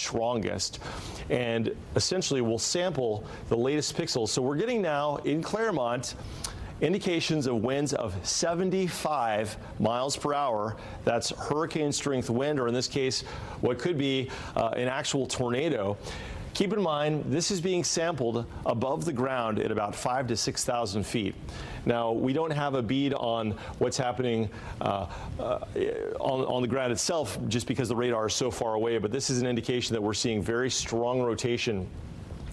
strongest. And essentially we'll sample the latest pixels. So we're getting now in Claremont indications of winds of 75 miles per hour. That's hurricane strength wind, or in this case, what could be an actual tornado. Keep in mind, this is being sampled above the ground at about 5,000 to 6,000 feet. Now, we don't have a bead on what's happening on the ground itself just because the radar is so far away, but this is an indication that we're seeing very strong rotation.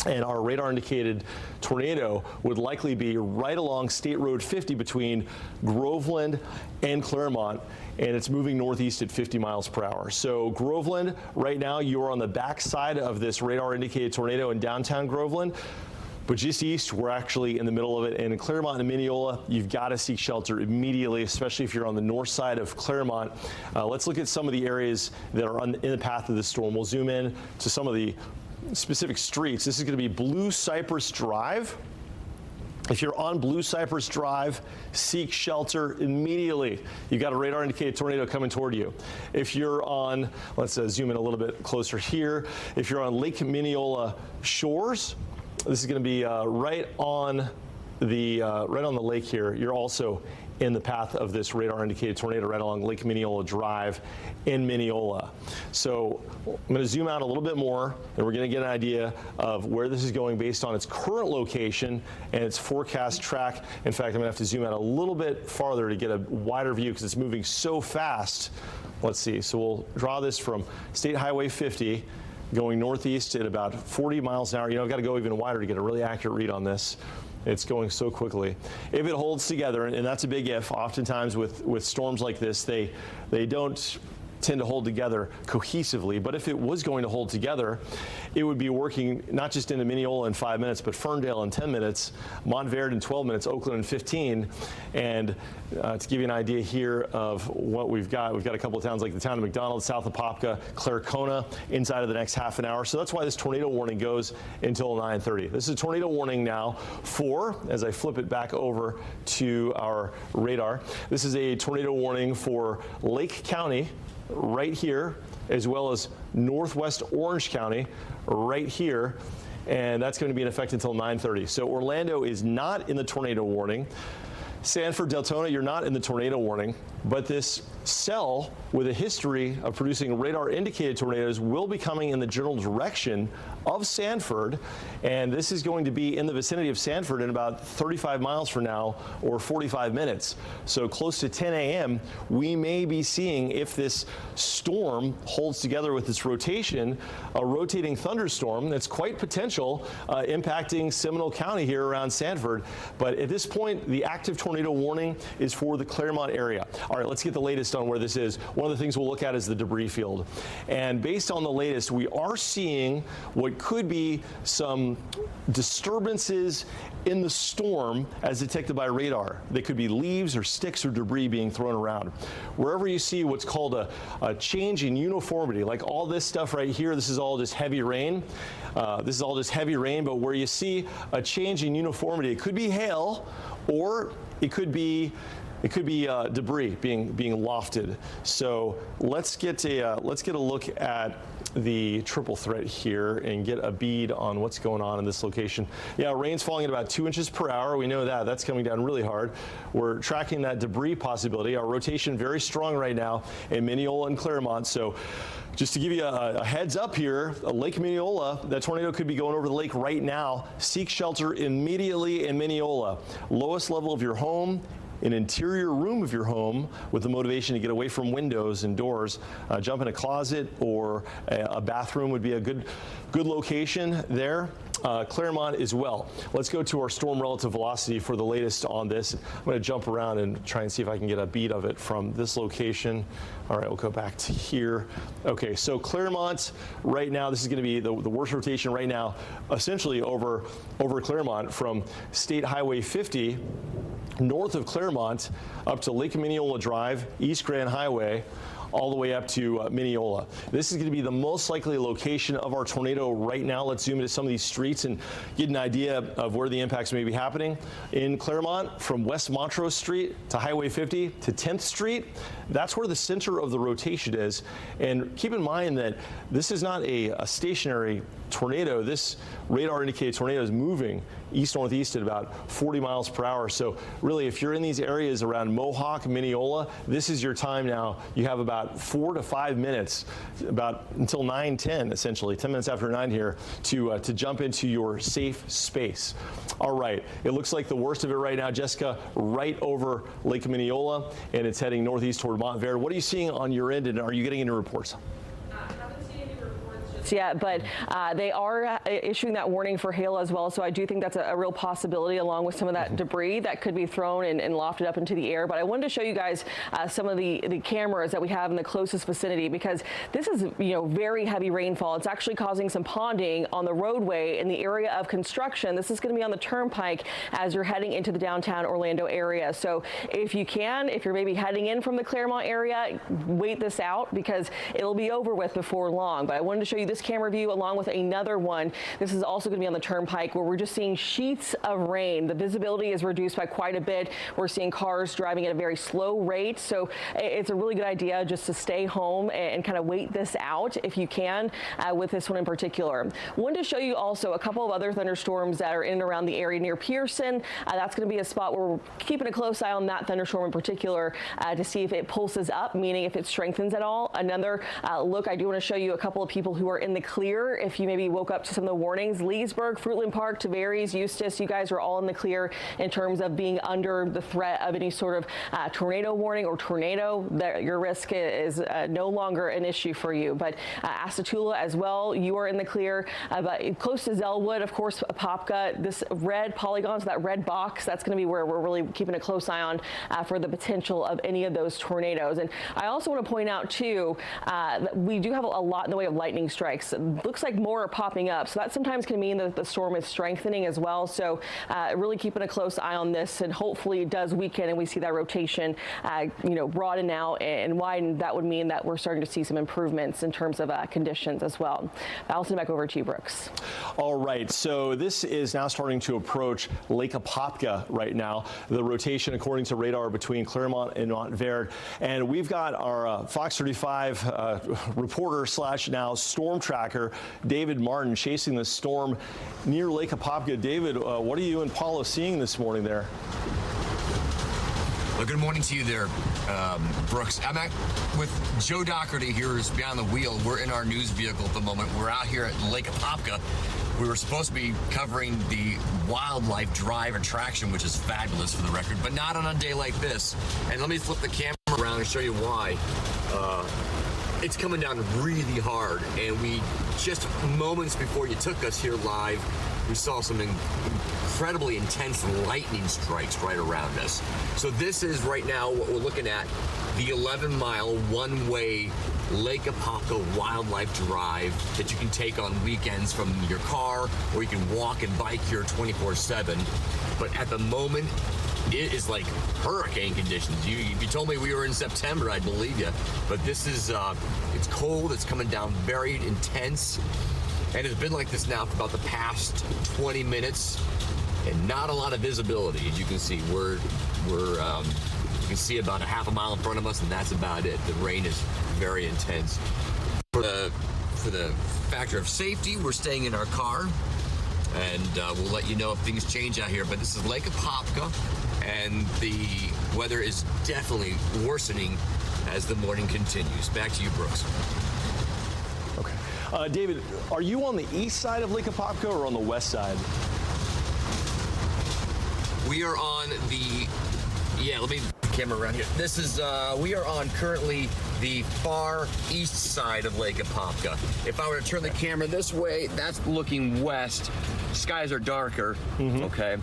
And our radar indicated tornado would likely be right along State Road 50 between Groveland and Claremont, and it's moving northeast at 50 miles per hour. So Groveland, right now you're on the backside of this radar indicated tornado in downtown Groveland, but just east, we're actually in the middle of it. And in Claremont and Mineola, you've got to seek shelter immediately, especially if you're on the north side of Claremont. Let's look at some of the areas that are in the path of the storm. We'll zoom in to some of the specific streets. This is going to be Blue Cypress Drive. If you're on Blue Cypress Drive, seek shelter immediately. You've got a radar indicated tornado coming toward you. If you're on, let's zoom in a little bit closer here. If you're on Lake Mineola shores, this is going to be right on the lake here. You're also in the path of this radar indicated tornado right along Lake Mineola Drive in Mineola. So I'm going to zoom out a little bit more, and we're going to get an idea of where this is going based on its current location and its forecast track. In fact, I'm going to have to zoom out a little bit farther to get a wider view because it's moving so fast. Let's see. So we'll draw this from State Highway 50 going northeast at about 40 miles an hour. You know, I've got to go even wider to get a really accurate read on this. It's going so quickly. If it holds together, and that's a big if, oftentimes with storms like this, they don't tend to hold together cohesively, but if it was going to hold together, it would be working not just into Mineola in 5 minutes, but Ferndale in 10 minutes, Montverde in 12 minutes, Oakland in 15. And to give you an idea here of what we've got a couple of towns like the town of McDonald, south of Popka, Claricona, inside of the next half an hour. So that's why this tornado warning goes until 9:30. This is a tornado warning now for, as I flip it back over to our radar, this is a tornado warning for Lake County, right here, as well as northwest Orange County right here, and that's going to be in effect until 9:30. So Orlando is not in the tornado warning. Sanford, Deltona, you're not in the tornado warning, but this cell with a history of producing radar indicated tornadoes will be coming in the general direction of Sanford, and this is going to be in the vicinity of Sanford in about 35 miles from now, or 45 minutes. So close to 10 a.m., we may be seeing, if this storm holds together with its rotation, a rotating thunderstorm that's quite potential, impacting Seminole County here around Sanford. But at this point, the active tornado warning is for the Claremont area. All right, let's get the latest on where this is. One of the things we'll look at is the debris field. And based on the latest, we are seeing what could be some disturbances in the storm as detected by radar. They could be leaves or sticks or debris being thrown around. Wherever you see what's called a change in uniformity, like all this stuff right here, this is all just heavy rain. But where you see a change in uniformity, it could be hail, or it could be debris being lofted. So let's get a look at the triple threat here and get a bead on what's going on in this location. Yeah, rain's falling at about 2 inches per hour. We know that's coming down really hard. We're tracking that debris possibility. Our rotation very strong right now in Mineola and Claremont. So just to give you a heads up here, Lake Mineola, that tornado could be going over the lake right now. Seek shelter immediately in Mineola. Lowest level of your home, an interior room of your home with the motivation to get away from windows and doors. Jump in a closet or a bathroom would be a good location there. Claremont as well. Let's go to our storm relative velocity for the latest on this. I'm going to jump around and try and see if I can get a bead of it from this location. All right, we'll go back to here. Okay, so Claremont right now, this is going to be the worst rotation right now, essentially over Claremont from State Highway 50 north of Claremont up to Lake Mineola Drive, East Grand Highway, all the way up to Mineola. This is going to be the most likely location of our tornado right now. Let's zoom into some of these streets and get an idea of where the impacts may be happening. In Claremont, from West Montrose Street to Highway 50 to 10th Street, that's where the center of the rotation is. And keep in mind that this is not a stationary tornado. This radar indicated tornado is moving east-northeast at about 40 miles per hour. So really, if you're in these areas around Mohawk, Mineola, this is your time now. You have about 4 to 5 minutes, about until 9:10, essentially 10 minutes after 9 here, to jump into your safe space. All right, it looks like the worst of it right now, Jessica, right over Lake Mineola, and it's heading northeast toward Montverde. What are you seeing on your end, and are you getting any reports? Yet, but they are issuing that warning for hail as well, so I do think that's a real possibility, along with some of that debris that could be thrown and lofted up into the air. But I wanted to show you guys some of the cameras that we have in the closest vicinity, because this is, you know, very heavy rainfall. It's actually causing some ponding on the roadway in the area of construction. This is going to be on the turnpike as you're heading into the downtown Orlando area. So if you can, if you're maybe heading in from the Claremont area, wait this out, because it'll be over with before long. But I wanted to show you this camera view along with another one. This is also going to be on the turnpike, where we're just seeing sheets of rain. The visibility is reduced by quite a bit. We're seeing cars driving at a very slow rate, so it's a really good idea just to stay home and kind of wait this out if you can, with this one in particular. Wanted to show you also a couple of other thunderstorms that are in and around the area near Pearson. That's going to be a spot where we're keeping a close eye on that thunderstorm in particular, to see if it pulses up, meaning if it strengthens at all. Another look, I do want to show you a couple of people who are in the clear. If you maybe woke up to some of the warnings, Leesburg, Fruitland Park, Tavares, Eustis, you guys are all in the clear in terms of being under the threat of any sort of tornado warning or tornado. Your risk is no longer an issue for you. But Asatula as well, you are in the clear. But close to Zellwood, of course, Apopka, this red polygon, so that red box, that's going to be where we're really keeping a close eye on for the potential of any of those tornadoes. And I also want to point out, too, that we do have a lot in the way of lightning strikes. Looks like more are popping up, so that sometimes can mean that the storm is strengthening as well. So really keeping a close eye on this, and hopefully it does weaken and we see that rotation broaden out and widen. That would mean that we're starting to see some improvements in terms of conditions as well. I'll send it back over to you, Brooks. All right, so this is now starting to approach Lake Apopka right now. The rotation, according to radar, between Claremont and Montverde, and we've got our Fox 35 reporter / now storm tracker, David Martin, chasing the storm near Lake Apopka. David, what are you and Paulo seeing this morning there? Well, good morning to you there, Brooks. I'm with Joe Doherty here, who's behind the wheel. We're in our news vehicle at the moment. We're out here at Lake Apopka. We were supposed to be covering the wildlife drive attraction, which is fabulous for the record, but not on a day like this. And let me flip the camera around and show you why. It's coming down really hard, and we just moments before you took us here live, we saw some incredibly intense lightning strikes right around us. So this is right now what we're looking at, the 11-mile one-way Lake Apopka wildlife drive that you can take on weekends from your car, or you can walk and bike here 24/7. But at the moment, it is like hurricane conditions. If you told me we were in September, I'd believe you. But this is, it's cold, it's coming down very intense. And it's been like this now for about the past 20 minutes. And not a lot of visibility, as you can see. You can see about a half a mile in front of us, and that's about it. The rain is very intense. For the factor of safety, we're staying in our car. And we'll let you know if things change out here. But this is Lake Apopka, and the weather is definitely worsening as the morning continues. Back to you, Brooks. Okay. David, are you on the east side of Lake Apopka or on the west side? We are on the, let me camera around here. This is, we are on currently the far east side of Lake Apopka. If I were to turn the camera this way, that's looking west. Skies are darker, okay?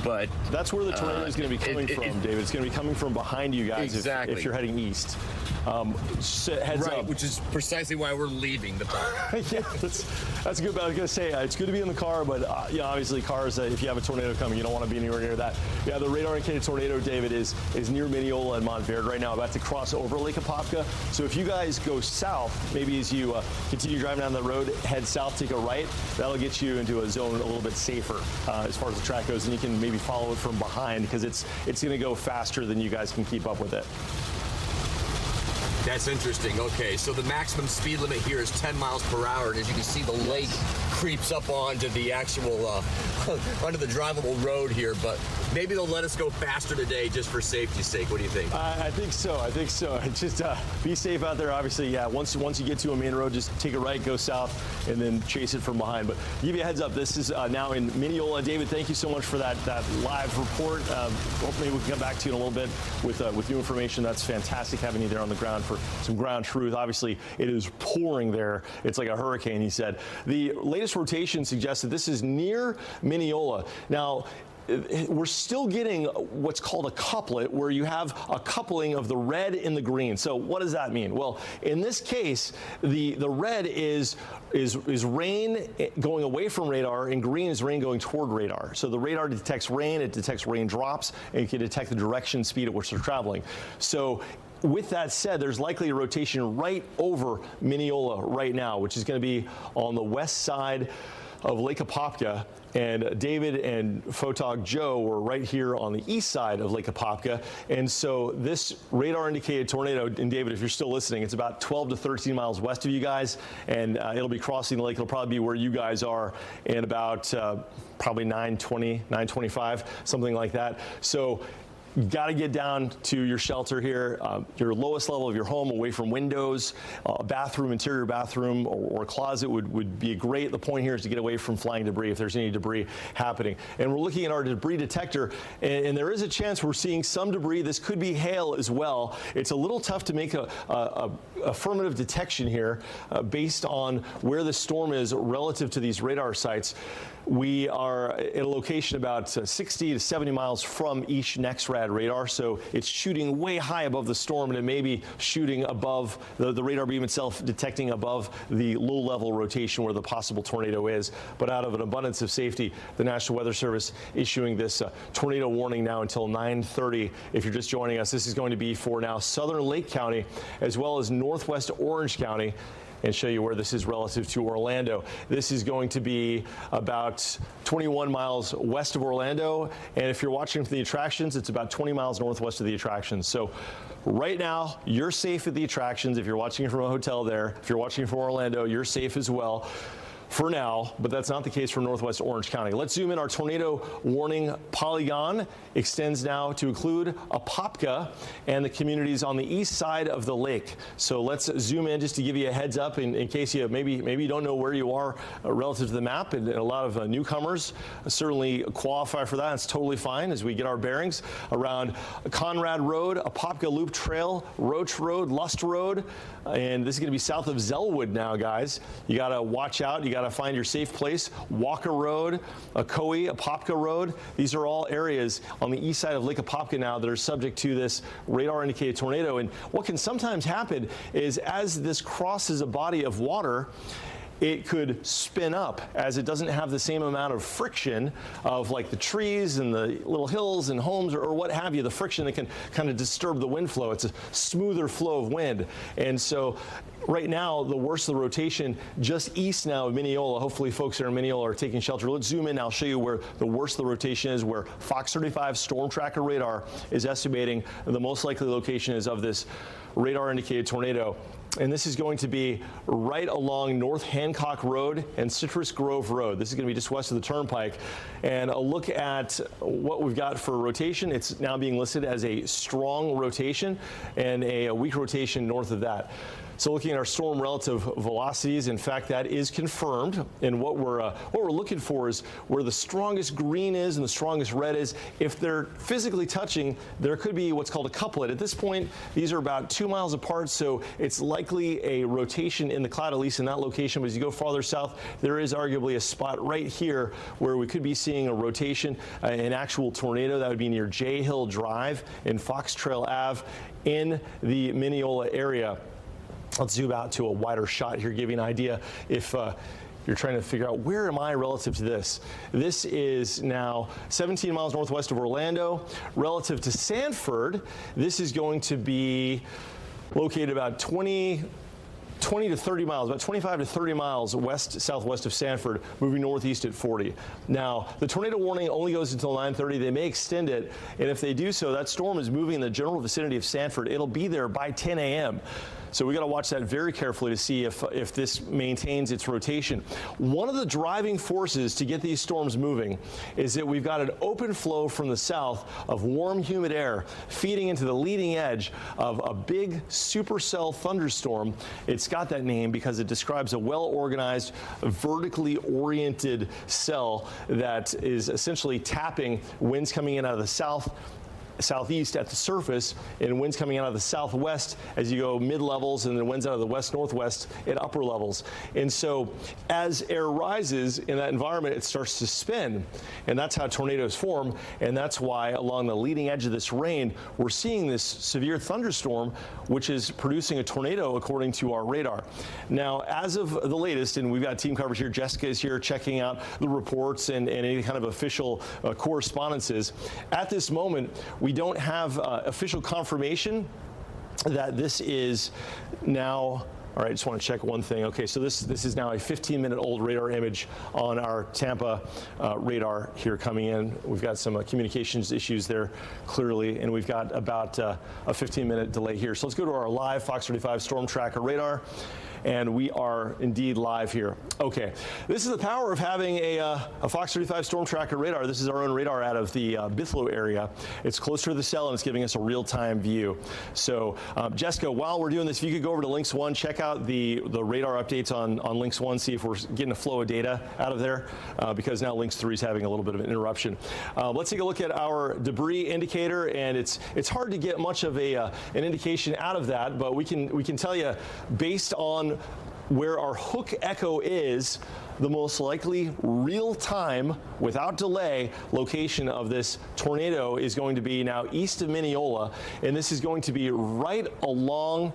but that's where the tornado is going to be coming from, David. It's going to be coming from behind you guys exactly. if you're heading east. Heads right, up. which is precisely why we're leaving the park. Yeah, that's good. But I was going to say, it's good to be in the car, but obviously cars, if you have a tornado coming, you don't want to be anywhere near that. Yeah, the radar-indicated tornado, David, is near Mineola and Montverde right now, about to cross over Lake Apopka. So if you guys go south, maybe as you continue driving down the road, head south, take a right, that'll get you into a zone a little bit safer as far as the track goes, and you can maybe follow it from behind because it's going to go faster than you guys can keep up with it. That's interesting. Okay, so the maximum speed limit here is 10 miles per hour, and as you can see, the lake creeps up onto the actual, onto the drivable road here, but maybe they'll let us go faster today just for safety's sake. What do you think? I think so. Just be safe out there. Obviously, yeah, once you get to a main road, just take a right, go south, and then chase it from behind. But to give you a heads up, this is now in Mineola. David, thank you so much for that live report. Maybe we can come back to you in a little bit with new information. That's fantastic having you there on the ground for some ground truth. Obviously, it is pouring there. It's like a hurricane, he said. The latest rotation suggests that this is near Mineola. Now, we're still getting what's called a couplet, where you have a coupling of the red and the green. So what does that mean? Well, in this case, the red is rain going away from radar, and green is rain going toward radar. So the radar detects rain, it detects raindrops, and it can detect the direction, speed at which they're traveling. So with that said, there's likely a rotation right over Mineola right now, which is going to be on the west side of Lake Apopka. And David and Photog Joe were right here on the east side of Lake Apopka. And so this radar-indicated tornado, and David, if you're still listening, it's about 12 to 13 miles west of you guys, and it'll be crossing the lake. It'll probably be where you guys are in about probably 9:20, 9:25, something like that. So you got to get down to your shelter here, your lowest level of your home, away from windows. A bathroom, interior bathroom, or closet would be great. The point here is to get away from flying debris if there's any debris happening. And we're looking at our debris detector, and there is a chance we're seeing some debris. This could be hail as well. It's a little tough to make a affirmative detection here based on where the storm is relative to these radar sites. We are at a location about 60 to 70 miles from each NEXRAD radar, so it's shooting way high above the storm, and it may be shooting above the radar beam itself, detecting above the low-level rotation where the possible tornado is. But out of an abundance of safety, the National Weather Service issuing this tornado warning now until 9:30. If you're just joining us, this is going to be for now southern Lake County as well as northwest Orange County, and show you where this is relative to Orlando. This is going to be about 21 miles west of Orlando, and if you're watching from the attractions, it's about 20 miles northwest of the attractions. So right now, you're safe at the attractions. If you're watching from a hotel there, if you're watching from Orlando, you're safe as well. For now, but that's not the case for northwest Orange County. Let's zoom in. Our tornado warning polygon extends now to include Apopka and the communities on the east side of the lake. So let's zoom in just to give you a heads up in case you maybe you don't know where you are relative to the map, and a lot of newcomers certainly qualify for that. It's totally fine as we get our bearings around Conrad Road, Apopka Loop Trail, Roach Road, Lust Road, and this is going to be south of Zellwood now, guys. You got to watch out. You got to find your safe place. Walker Road, Ocoee, Apopka Road. These are all areas on the east side of Lake Apopka now that are subject to this radar-indicated tornado. And what can sometimes happen is as this crosses a body of water, it could spin up as it doesn't have the same amount of friction of like the trees and the little hills and homes or what have you, the friction that can kind of disturb the wind flow. It's a smoother flow of wind. And so right now, the worst of the rotation just east now of Mineola. Hopefully folks that are in Mineola are taking shelter. Let's zoom in. I'll show you where the worst of the rotation is, where Fox 35 Storm Tracker radar is estimating the most likely location is of this radar-indicated tornado. And this is going to be right along North Hancock Road and Citrus Grove Road. This is going to be just west of the Turnpike. And a look at what we've got for rotation. It's now being listed as a strong rotation and a weak rotation north of that. So looking at our storm relative velocities, in fact, that is confirmed. And what we're looking for is where the strongest green is and the strongest red is. If they're physically touching, there could be what's called a couplet. At this point, these are about 2 miles apart, so it's likely a rotation in the cloud, at least in that location. But as you go farther south, there is arguably a spot right here where we could be seeing a rotation, an actual tornado. That would be near Jay Hill Drive and Fox Trail Ave in the Mineola area. Let's zoom out to a wider shot here, give you an idea if you're trying to figure out where am I relative to this. This is now 17 miles northwest of Orlando. Relative to Sanford, this is going to be located about 20 to 30 miles, about 25 to 30 miles west-southwest of Sanford, moving northeast at 40. Now, the tornado warning only goes until 9:30. They may extend it, and if they do so, that storm is moving in the general vicinity of Sanford. It'll be there by 10 a.m. So we got to watch that very carefully to see if this maintains its rotation. One of the driving forces to get these storms moving is that we've got an open flow from the south of warm, humid air feeding into the leading edge of a big supercell thunderstorm. It's got that name because it describes a well-organized, vertically oriented cell that is essentially tapping winds coming in out of the southeast at the surface, and winds coming out of the southwest as you go mid-levels, and then winds out of the west-northwest at upper levels. And so as air rises in that environment, it starts to spin, and that's how tornadoes form, and that's why along the leading edge of this rain, we're seeing this severe thunderstorm, which is producing a tornado according to our radar. Now, as of the latest, and we've got team coverage here, Jessica is here checking out the reports and any kind of official correspondences. At this moment, we don't have official confirmation that this is now. All right, just want to check one thing. Okay, so this is now a 15-minute-old radar image on our Tampa radar here coming in. We've got some communications issues there, clearly, and we've got about a 15-minute delay here. So let's go to our live Fox 35 Storm Tracker radar. And we are indeed live here. Okay, this is the power of having a Fox 35 Storm Tracker radar. This is our own radar out of the Bithlo area. It's closer to the cell, and it's giving us a real-time view. So, Jessica, while we're doing this, if you could go over to Lynx 1, check out the radar updates on Lynx 1, see if we're getting a flow of data out of there, because now Lynx 3 is having a little bit of an interruption. Let's take a look at our debris indicator, and it's hard to get much of an indication out of that, but we can tell you based on where our hook echo is, the most likely real-time, without delay, location of this tornado is going to be now east of Mineola, and this is going to be right along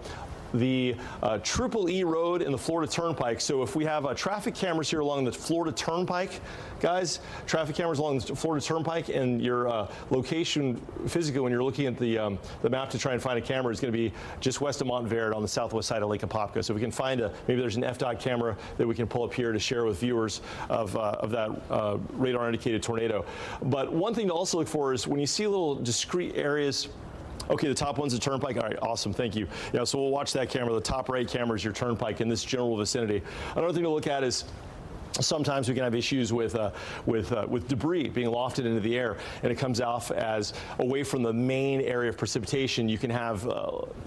the Triple E Road and the Florida Turnpike. So if we have traffic cameras here along the Florida Turnpike, guys, traffic cameras along the Florida Turnpike, and your location physically when you're looking at the map to try and find a camera is going to be just west of Montverde on the southwest side of Lake Apopka. So we can find maybe there's an FDOT camera that we can pull up here to share with viewers of that radar indicated tornado. But one thing to also look for is when you see little discrete areas. Okay, the top one's the turnpike. All right, awesome, thank you. Yeah, so we'll watch that camera. The top right camera is your turnpike in this general vicinity. Another thing to look at is sometimes we can have issues with debris being lofted into the air, and it comes off as away from the main area of precipitation. You can have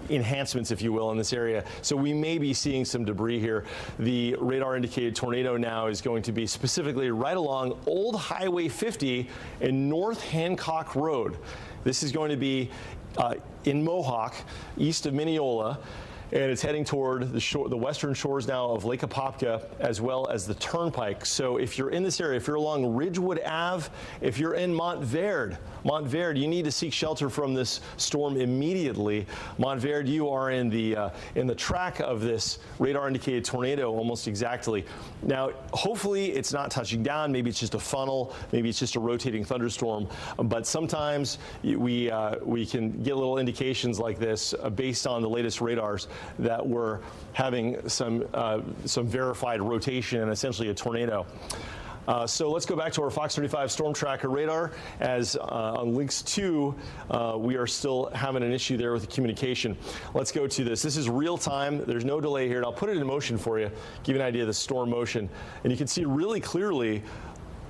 enhancements, if you will, in this area. So we may be seeing some debris here. The radar indicated tornado now is going to be specifically right along Old Highway 50 and North Hancock Road. This is going to be in Mohawk, east of Mineola, and it's heading toward the western shores now of Lake Apopka, as well as the Turnpike. So if you're in this area, if you're along Ridgewood Ave, if you're in Montverde, you need to seek shelter from this storm immediately. Montverde, you are in the track of this radar-indicated tornado almost exactly. Now, hopefully it's not touching down. Maybe it's just a funnel. Maybe it's just a rotating thunderstorm. But sometimes we can get little indications like this based on the latest radars that we're having some verified rotation and essentially a tornado. So let's go back to our Fox 35 Storm Tracker radar. As on Lynx 2, we are still having an issue there with the communication. Let's go to this. This is real time. There's no delay here. And I'll put it in motion for you, give you an idea of the storm motion. And you can see really clearly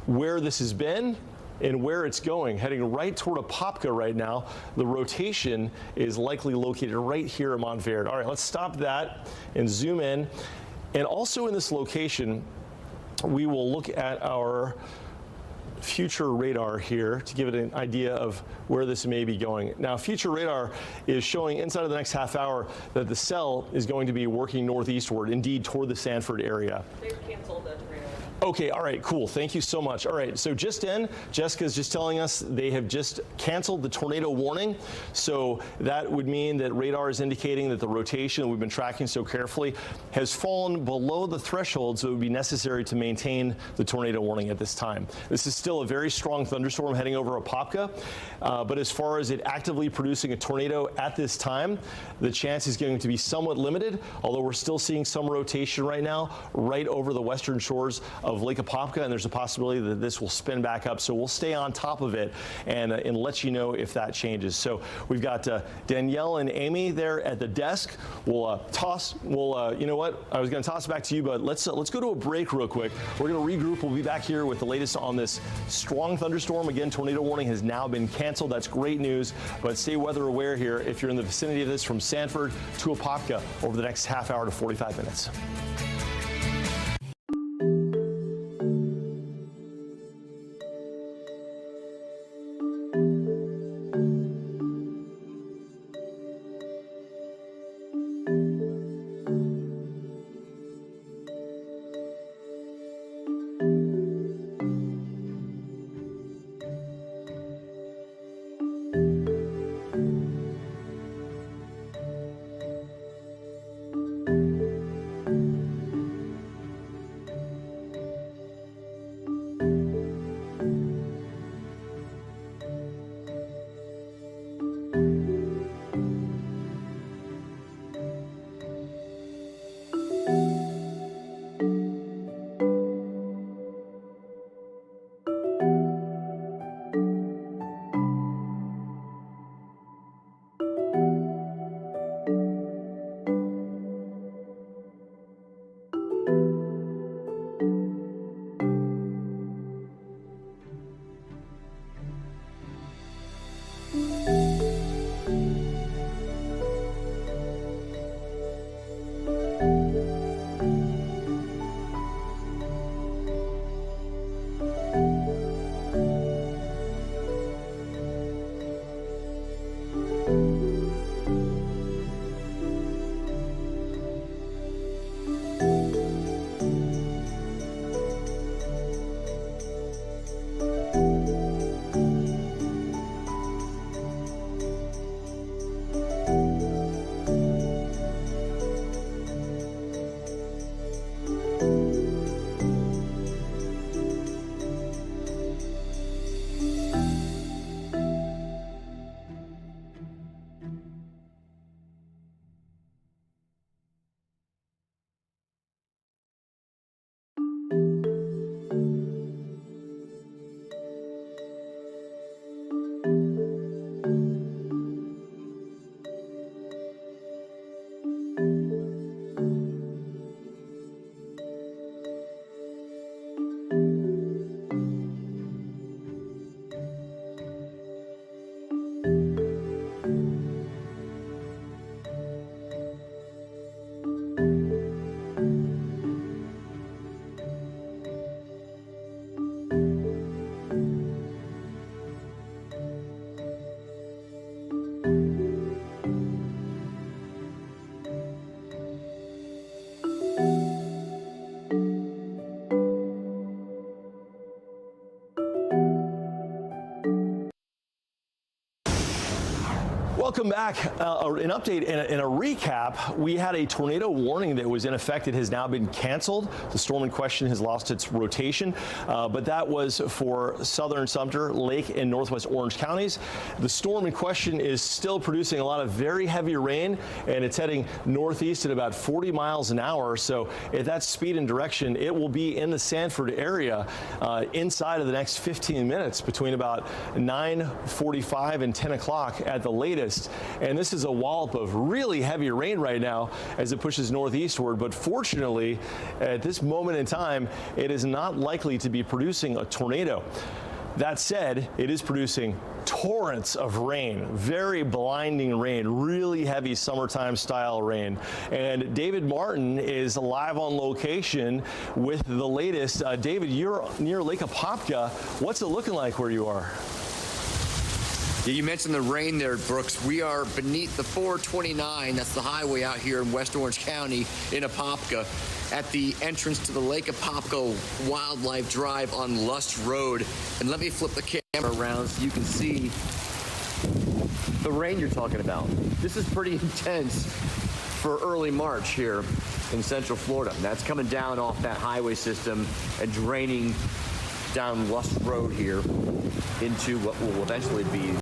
where this has been in where it's going, heading right toward Apopka right now. The rotation is likely located right here at Montverde. All right, let's stop that and zoom in. And also in this location, we will look at our future radar here to give it an idea of where this may be going. Now, future radar is showing inside of the next half hour that the cell is going to be working northeastward, indeed toward the Sanford area. They've canceled the tornado. Okay, all right, cool. Thank you so much. All right, so just in, Jessica's just telling us they have just canceled the tornado warning. So that would mean that radar is indicating that the rotation we've been tracking so carefully has fallen below the thresholds that would be necessary to maintain the tornado warning at this time. This is still a very strong thunderstorm heading over Apopka, but as far as it actively producing a tornado at this time, the chance is going to be somewhat limited, although we're still seeing some rotation right now right over the western shores of Lake Apopka, and there's a possibility that this will spin back up. So we'll stay on top of it and let you know if that changes. So we've got Danielle and Amy there at the desk. We'll you know what? I was going to toss it back to you, but let's go to a break real quick. We're going to regroup. We'll be back here with the latest on this strong thunderstorm. Again, tornado warning has now been canceled. That's great news, but stay weather aware here if you're in the vicinity of this from Sanford to Apopka over the next half hour to 45 minutes. Welcome back. An update and a recap. We had a tornado warning that was in effect. It has now been canceled. The storm in question has lost its rotation, but that was for southern Sumter, Lake, and northwest Orange counties. The storm in question is still producing a lot of very heavy rain, and it's heading northeast at about 40 miles an hour. So at that speed and direction, it will be in the Sanford area inside of the next 15 minutes between about 9:45 and 10 o'clock at the latest. And this is a wallop of really heavy rain right now as it pushes northeastward. But fortunately, at this moment in time, it is not likely to be producing a tornado. That said, it is producing torrents of rain, very blinding rain, really heavy summertime style rain. And David Martin is live on location with the latest. David, you're near Lake Apopka. What's it looking like where you are? Yeah, you mentioned the rain there, Brooks. We are beneath the 429. That's the highway out here in West Orange County in Apopka, at the entrance to the Lake Apopka Wildlife Drive on Lust Road. And let me flip the camera around so you can see the rain you're talking about. This is pretty intense for early March here in Central Florida. And that's coming down off that highway system and draining down Lust Road here into what will eventually be